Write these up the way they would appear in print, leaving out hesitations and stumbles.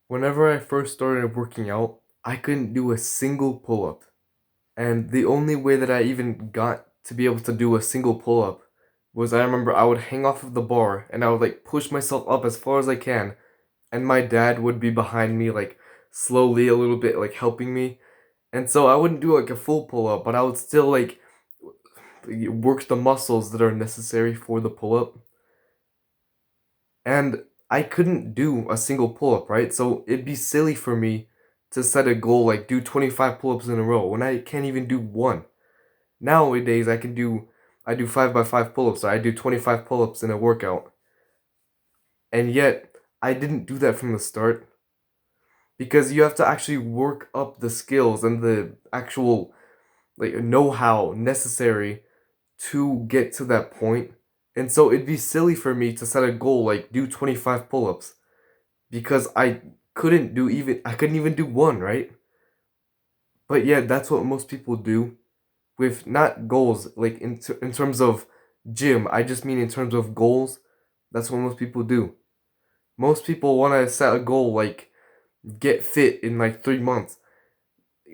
Whenever I first started working out, I couldn't do a single pull up. And the only way that I even got to be able to do a single pull up was I remember I would hang off of the bar and I would like push myself up as far as I can. And my dad would be behind me, like slowly a little bit, like helping me. And so I wouldn't do like a full pull up, but I would still like work the muscles that are necessary for the pull up. And I couldn't do a single pull up, right? So it'd be silly for me to set a goal like do 25 pull ups in a row when I can't even do one. Nowadays I do 5 by 5 pull ups, so I do 25 pull ups in a workout. And yet I didn't do that from the start because you have to actually work up the skills and the actual like know-how necessary to get to that point. And so it'd be silly for me to set a goal like do 25 pull ups because I couldn't even do one, right? But yeah, that's what most people do with not goals like in terms of gym. I just mean in terms of goals. That's what most people do. Most people want to set a goal like get fit in like 3 months.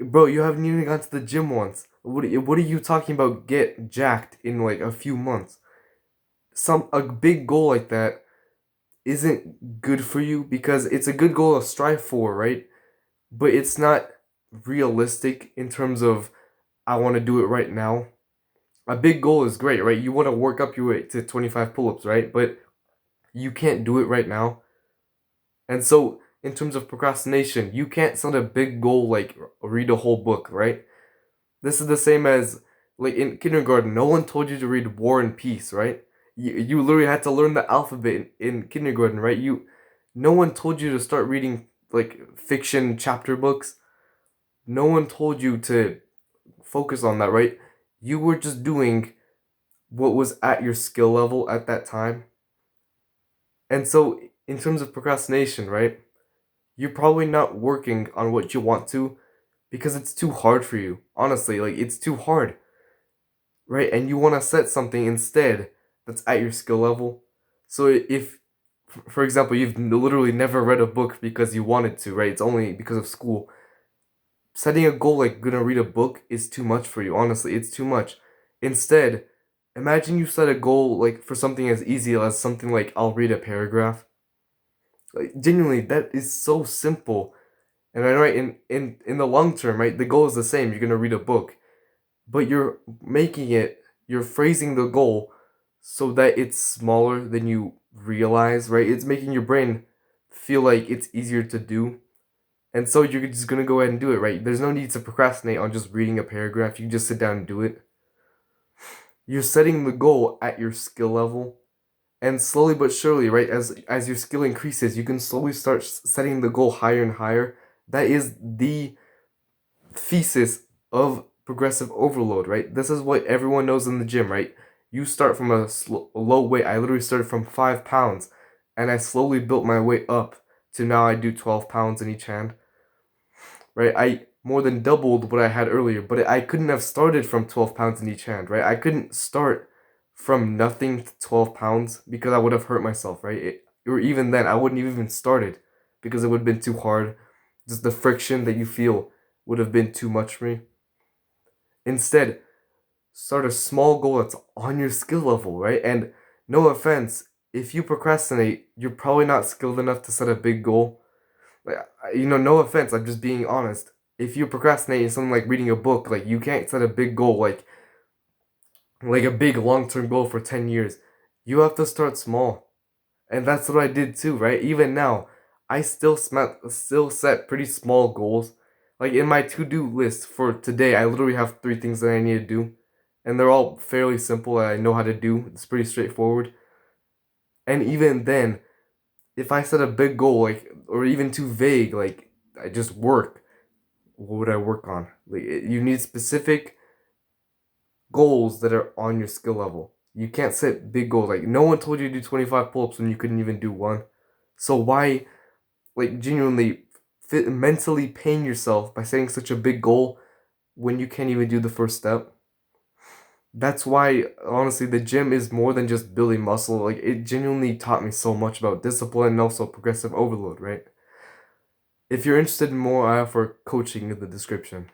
Bro, you haven't even gone to the gym once. What are you talking about get jacked in like a few months? A big goal like that isn't good for you because it's a good goal to strive for, right? But it's not realistic in terms of I want to do it right now. A big goal is great, right? You want to work up your way to 25 pull-ups, right? But you can't do it right now. And so, in terms of procrastination, you can't set a big goal like read a whole book, right? This is the same as like in kindergarten, no one told you to read War and Peace, right? You literally had to learn the alphabet in kindergarten, right? No one told you to start reading like fiction chapter books. No one told you to focus on that, right? You were just doing what was at your skill level at that time. And so, in terms of procrastination, right? You're probably not working on what you want to because it's too hard for you. Honestly, like it's too hard, right? And you want to set something instead that's at your skill level. So if for example, you've literally never read a book because you wanted to, right? It's only because of school. Setting a goal like gonna read a book is too much for you, honestly. It's too much. Instead, imagine you set a goal like for something as easy as something like I'll read a paragraph. Like genuinely, that is so simple. And I know right in the long term, right, the goal is the same. You're gonna read a book, but you're phrasing the goal so that it's smaller than you realize, right? It's making your brain feel like it's easier to do. And so you're just gonna go ahead and do it, right? There's no need to procrastinate on just reading a paragraph. You can just sit down and do it. You're setting the goal at your skill level. And slowly but surely, right, as your skill increases, you can slowly start setting the goal higher and higher. That is the thesis of progressive overload, right? This is what everyone knows in the gym, right? You start from a low weight. I literally started from 5 pounds, and I slowly built my way up to now I do 12 pounds in each hand, right? I more than doubled what I had earlier, but I couldn't have started from 12 pounds in each hand, right? I couldn't start from nothing to 12 pounds because I would have hurt myself, right? Or even then, I wouldn't have even started because it would have been too hard. Just the friction that you feel would have been too much for me. Instead, start a small goal that's on your skill level, right? And no offense, if you procrastinate, you're probably not skilled enough to set a big goal. Like, no offense, I'm just being honest. If you procrastinate in something like reading a book, like you can't set a big goal, like a big long-term goal for 10 years. You have to start small. And that's what I did too, right? Even now, I still set pretty small goals. Like in my to-do list for today, I literally have 3 things that I need to do. And they're all fairly simple and I know how to do. It's pretty straightforward. And even then, if I set a big goal, like or even too vague, like I just work, what would I work on? Like you need specific goals that are on your skill level. You can't set big goals. Like no one told you to do 25 pull-ups when you couldn't even do one. So why like genuinely mentally pain yourself by setting such a big goal when you can't even do the first step? That's why honestly the gym is more than just building muscle. Like it genuinely taught me so much about discipline and also progressive overload, right? If you're interested in more, I offer coaching in the description.